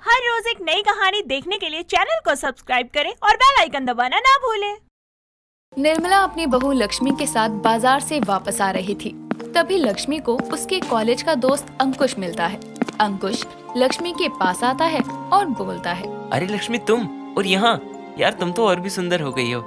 हर रोज एक नई कहानी देखने के लिए चैनल को सब्सक्राइब करें और बेल आइकन दबाना ना भूलें। निर्मला अपनी बहू लक्ष्मी के साथ बाजार से वापस आ रही थी। तभी लक्ष्मी को उसके कॉलेज का दोस्त अंकुश मिलता है। अंकुश लक्ष्मी के पास आता है और बोलता है, अरे लक्ष्मी, तुम और यहाँ? यार तुम तो और भी सुंदर हो गई हो।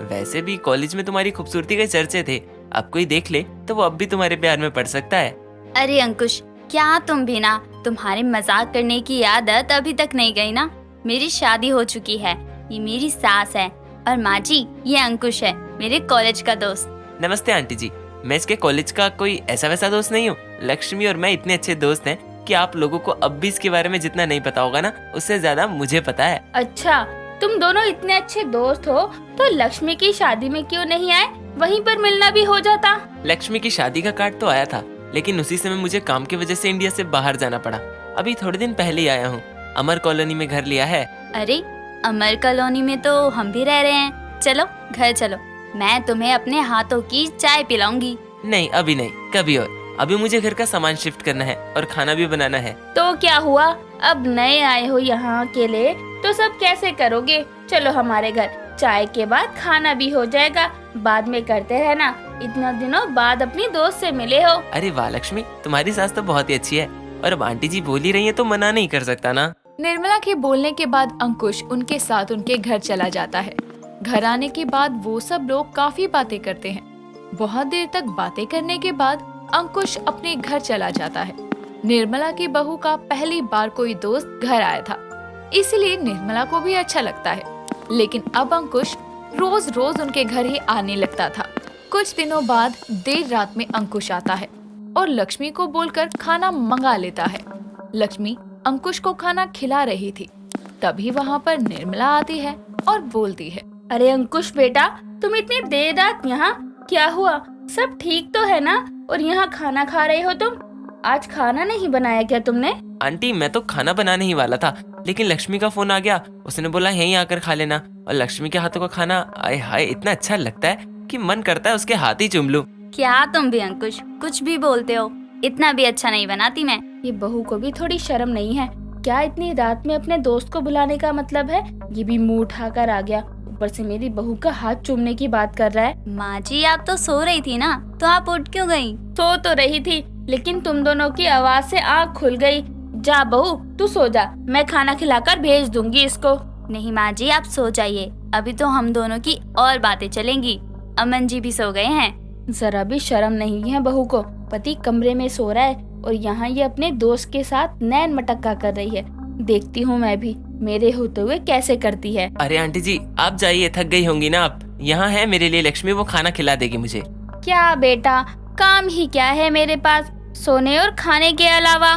वैसे भी कॉलेज में तुम्हारी खूबसूरती के चर्चे थे, अब कोई देख ले तो वो अब भी तुम्हारे प्यार में पड़ सकता है। अरे अंकुश, क्या तुम भी ना, तुम्हारे मजाक करने की आदत अभी तक नहीं गई ना। मेरी शादी हो चुकी है, ये मेरी सास है और माँ जी ये अंकुश है, मेरे कॉलेज का दोस्त। नमस्ते आंटी जी, मैं इसके कॉलेज का कोई ऐसा वैसा दोस्त नहीं हूँ। लक्ष्मी और मैं इतने अच्छे दोस्त हैं कि आप लोगों को अब भी इसके बारे में जितना नहीं पता होगा ना, उससे ज्यादा मुझे पता है। अच्छा, तुम दोनों इतने अच्छे दोस्त हो तो लक्ष्मी की शादी में क्यों नहीं आए? वहीं पर मिलना भी हो जाता। लक्ष्मी की शादी का कार्ड तो आया था, लेकिन उसी समय मुझे काम की वजह से इंडिया से बाहर जाना पड़ा। अभी थोड़े दिन पहले ही आया हूँ। अमर कॉलोनी में घर लिया है। अरे अमर कॉलोनी में तो हम भी रह रहे हैं। चलो घर चलो, मैं तुम्हें अपने हाथों की चाय पिलाऊंगी। नहीं अभी नहीं, कभी और। अभी मुझे घर का सामान शिफ्ट करना है और खाना भी बनाना है। तो क्या हुआ, अब नए आए हो यहाँ अकेले तो सब कैसे करोगे? चलो हमारे घर, चाय के बाद खाना भी हो जाएगा। बाद में करते रहना, इतना दिनों बाद अपनी दोस्त से मिले हो। अरे वाह लक्ष्मी, तुम्हारी सास तो बहुत ही अच्छी है और अब आंटी जी बोल ही रही है तो मना नहीं कर सकता ना। निर्मला के बोलने के बाद अंकुश उनके साथ उनके घर चला जाता है। घर आने के बाद वो सब लोग काफी बातें करते हैं। बहुत देर तक बातें करने के बाद अंकुश अपने घर चला जाता है। निर्मला की बहू का पहली बार कोई दोस्त घर आया था, इसलिए निर्मला को भी अच्छा लगता है। लेकिन अब अंकुश रोज रोज उनके घर ही आने लगता था। कुछ दिनों बाद देर रात में अंकुश आता है और लक्ष्मी को बोलकर खाना मंगा लेता है। लक्ष्मी अंकुश को खाना खिला रही थी, तभी वहाँ पर निर्मला आती है और बोलती है, अरे अंकुश बेटा, तुम इतनी देर रात यहाँ, क्या हुआ? सब ठीक तो है ना? और यहाँ खाना खा रहे हो तुम? आज खाना नहीं बनाया क्या तुमने? आंटी मैं तो खाना बनाने ही वाला था, लेकिन लक्ष्मी का फोन आ गया। उसने बोला यहीं आकर खा लेना। और लक्ष्मी के हाथों का खाना आय हाय इतना अच्छा लगता है कि मन करता है उसके हाथ ही चूम लूं। क्या तुम भी अंकुश कुछ भी बोलते हो, इतना भी अच्छा नहीं बनाती मैं। ये बहू को भी थोड़ी शर्म नहीं है क्या? इतनी रात में अपने दोस्त को बुलाने का मतलब है? ये भी मुंह उठाकर आ गया, ऊपर से मेरी बहू का हाथ चूमने की बात कर रहा है। माँ जी आप तो सो रही थी ना, तो आप उठ क्यों गई? सो तो रही थी, लेकिन तुम दोनों की आवाज से आँख खुल गई। जा बहू तू सो जा, मैं खाना खिलाकर भेज दूंगी इसको। नहीं माँ जी आप सो जाइए, अभी तो हम दोनों की और बातें चलेंगी। अमन जी भी सो गए हैं। जरा भी शर्म नहीं है बहू को, पति कमरे में सो रहा है और यहाँ ये अपने दोस्त के साथ नैन मटक्का कर रही है। देखती हूँ मैं भी मेरे होते हुए कैसे करती है। अरे आंटी जी आप जाइए, थक गई होंगी ना आप। यहाँ है मेरे लिए लक्ष्मी, वो खाना खिला देगी मुझे। क्या बेटा, काम ही क्या है मेरे पास सोने और खाने के अलावा?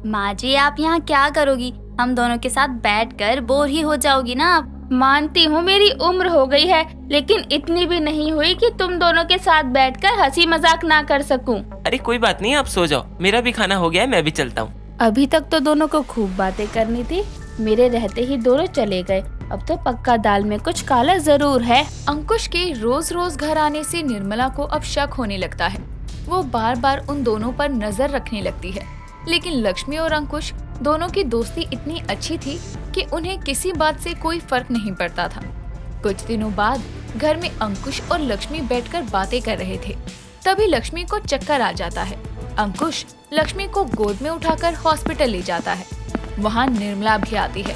माँ जी आप यहाँ क्या करोगी? हम दोनों के साथ बैठकर बोर ही हो जाओगी ना आप। मानती हूँ मेरी उम्र हो गई है, लेकिन इतनी भी नहीं हुई कि तुम दोनों के साथ बैठकर हंसी मजाक ना कर सकूं। अरे कोई बात नहीं, आप सो जाओ, मेरा भी खाना हो गया है, मैं भी चलता हूँ। अभी तक तो दोनों को खूब बातें करनी थी, मेरे रहते ही दोनों चले गए। अब तो पक्का दाल में कुछ काला जरूर है। अंकुश के रोज रोज घर आने से निर्मला को अब शक होने लगता है। वो बार बार उन दोनों पर नजर रखने लगती है। लेकिन लक्ष्मी और अंकुश दोनों की दोस्ती इतनी अच्छी थी कि उन्हें किसी बात से कोई फर्क नहीं पड़ता था। कुछ दिनों बाद घर में अंकुश और लक्ष्मी बैठकर बातें कर रहे थे। तभी लक्ष्मी को चक्कर आ जाता है। अंकुश लक्ष्मी को गोद में उठाकर हॉस्पिटल ले जाता है। वहाँ निर्मला भी आती है।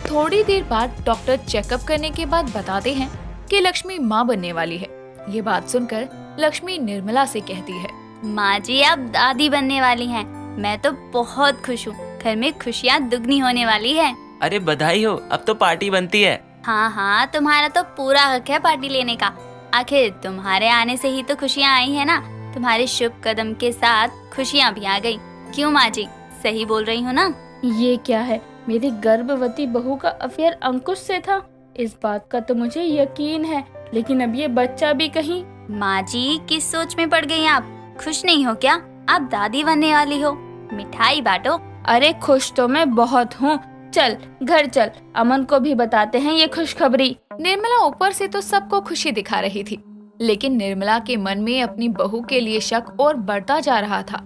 थोड़ी देर बाद डॉक्टर चेकअप करने के बाद बताते हैं कि लक्ष्मी माँ बनने वाली है। ये बात सुनकर लक्ष्मी निर्मला से कहती है, माँ जी आप दादी बनने वाली हैं, मैं तो बहुत खुश हूँ। घर में खुशियाँ दुगनी होने वाली है। अरे बधाई हो, अब तो पार्टी बनती है। हाँ हाँ तुम्हारा तो पूरा हक है पार्टी लेने का। आखिर तुम्हारे आने से ही तो खुशियाँ आई है ना। तुम्हारे शुभ कदम के साथ खुशियाँ भी आ गई। क्यों माँ जी, सही बोल रही हूँ ना? ये क्या है, मेरी गर्भवती बहू का अफेयर अंकुश से था? इस बात का तो मुझे यकीन है, लेकिन अब ये बच्चा भी कहीं। माँ जी किस सोच में पड़ गई आप? खुश नहीं हो क्या? आप दादी बनने वाली हो, मिठाई बांटो। अरे खुश तो मैं बहुत हूँ, चल घर चल, अमन को भी बताते हैं ये खुशखबरी। निर्मला ऊपर से तो सबको खुशी दिखा रही थी, लेकिन निर्मला के मन में अपनी बहू के लिए शक और बढ़ता जा रहा था।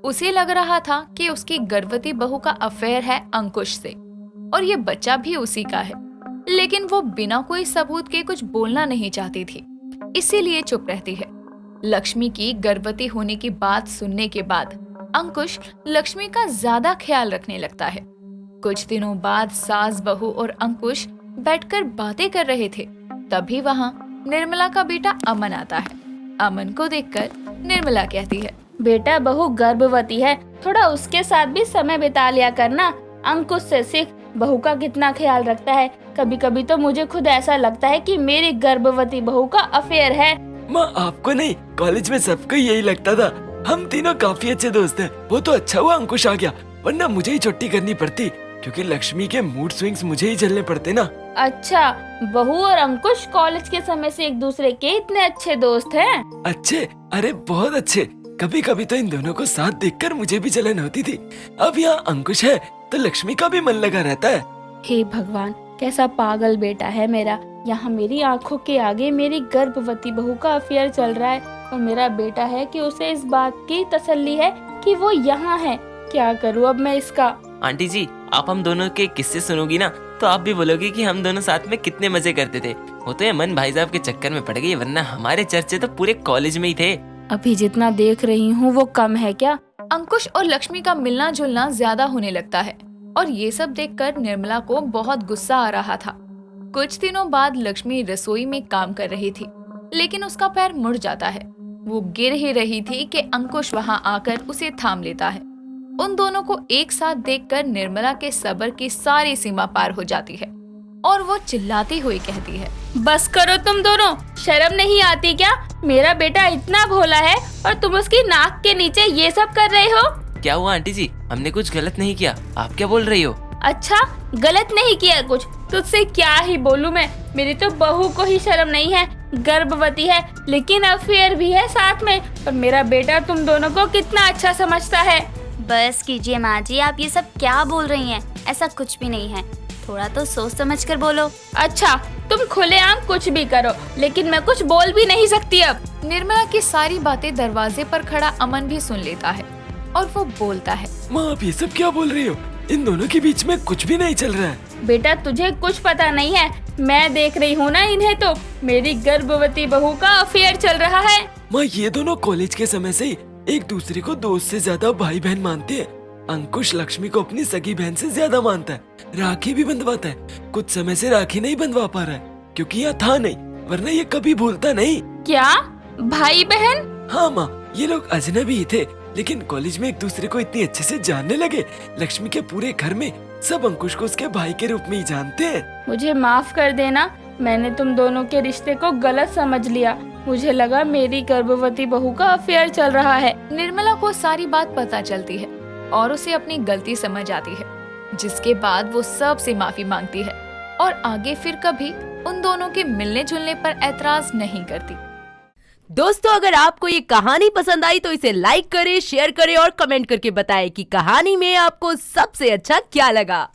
उसे लग रहा था कि उसकी गर्भवती बहू का अफेयर है अंकुश से। और ये बच्चा भी उसी का है। लेकिन वो बिना कोई सबूत के कुछ बोलना नहीं चाहती थी, इसीलिए चुप रहती है। लक्ष्मी की गर्भवती होने की बात सुनने के बाद अंकुश लक्ष्मी का ज्यादा ख्याल रखने लगता है। कुछ दिनों बाद सास बहू और अंकुश बैठकर बातें कर रहे थे, तभी वहाँ निर्मला का बेटा अमन आता है। अमन को देखकर निर्मला कहती है, बेटा बहू गर्भवती है, थोड़ा उसके साथ भी समय बिता लिया करना। अंकुश से सीख, बहू का कितना ख्याल रखता है। कभी कभी तो मुझे खुद ऐसा लगता है कि मेरी गर्भवती बहू का अफेयर है। माँ आपको नहीं, कॉलेज में सबको यही लगता था। हम तीनों काफी अच्छे दोस्त हैं। वो तो अच्छा हुआ अंकुश आ गया, वरना मुझे ही छुट्टी करनी पड़ती, क्योंकि लक्ष्मी के मूड स्विंग्स मुझे ही झेलने पड़ते ना। अच्छा, बहू और अंकुश कॉलेज के समय से एक दूसरे के इतने अच्छे दोस्त हैं? अच्छे? अरे बहुत अच्छे। कभी कभी तो इन दोनों को साथ देखकर मुझे भी जलन होती थी। अब यहाँ अंकुश है तो लक्ष्मी का भी मन लगा रहता है। हे भगवान, कैसा पागल बेटा है मेरा। यहाँ मेरी आंखों के आगे मेरी गर्भवती बहू का अफेयर चल रहा है और मेरा बेटा है कि उसे इस बात की तसल्ली है कि वो यहाँ है। क्या करूँ अब मैं इसका? आंटी जी, आप हम दोनों के किस्से सुनोगी ना तो आप भी बोलोगी कि हम दोनों साथ में कितने मजे करते थे। वो तो अमन भाई साहब के चक्कर में पड़ गई, वरना हमारे चर्चे तो पूरे कॉलेज में ही थे। अभी जितना देख रही हूँ वो कम है क्या? अंकुश और लक्ष्मी का मिलना जुलना ज्यादा होने लगता है और ये सब देखकर निर्मला को बहुत गुस्सा आ रहा था। कुछ दिनों बाद लक्ष्मी रसोई में काम कर रही थी, लेकिन उसका पैर मुड़ जाता है। वो गिर ही रही थी कि अंकुश वहाँ आकर उसे थाम लेता है। उन दोनों को एक साथ देखकर निर्मला के सब्र की सारी सीमा पार हो जाती है और वो चिल्लाती हुई कहती है, बस करो तुम दोनों, शर्म नहीं आती क्या? मेरा बेटा इतना भोला है और तुम उसकी नाक के नीचे ये सब कर रहे हो। क्या हुआ आंटी जी? हमने कुछ गलत नहीं किया, आप क्या बोल रही हो? अच्छा, गलत नहीं किया कुछ? तुझसे क्या ही बोलूं मैं। मेरी तो बहू को ही शर्म नहीं है, गर्भवती है लेकिन अफेयर भी है साथ में, और मेरा बेटा तुम दोनों को कितना अच्छा समझता है। बस कीजिए माँ जी, आप ये सब क्या बोल रही हैं? ऐसा कुछ भी नहीं है, थोड़ा तो सोच समझ कर बोलो। अच्छा, तुम खुलेआम कुछ भी करो, लेकिन मैं कुछ बोल भी नहीं सकती अब। निर्मला की सारी बातें दरवाजे पर खड़ा अमन भी सुन लेता है और वो बोलता है, माँ आप ये सब क्या बोल रही हो? इन दोनों के बीच में कुछ भी नहीं चल रहा है। बेटा तुझे कुछ पता नहीं है, मैं देख रही हूँ ना इन्हें, तो मेरी गर्भवती बहू का अफेयर चल रहा है। माँ ये दोनों कॉलेज के समय से ही एक दूसरे को दोस्त से ज्यादा भाई बहन मानते हैं। अंकुश लक्ष्मी को अपनी सगी बहन से ज्यादा मानता है, राखी भी बंधवाता है। कुछ समय से राखी नहीं बंधवा पा रहा है क्योंकि यहाँ था नहीं, वरना ये कभी भूलता नहीं। क्या भाई बहन? हाँ माँ, ये लोग अजनबी ही थे, लेकिन कॉलेज में एक दूसरे को इतनी अच्छे से जानने लगे। लक्ष्मी के पूरे घर में सब अंकुश को उसके भाई के रूप में ही जानते हैं। मुझे माफ कर देना, मैंने तुम दोनों के रिश्ते को गलत समझ लिया। मुझे लगा मेरी गर्भवती बहू का अफेयर चल रहा है। निर्मला को सारी बात पता चलती है और उसे अपनी गलती समझ आती है, जिसके बाद वो सबसे माफी मांगती है और आगे फिर कभी उन दोनों के मिलने जुलने पर ऐतराज नहीं करती। दोस्तों अगर आपको ये कहानी पसंद आई तो इसे लाइक करें, शेयर करें और कमेंट करके बताएं कि कहानी में आपको सबसे अच्छा क्या लगा।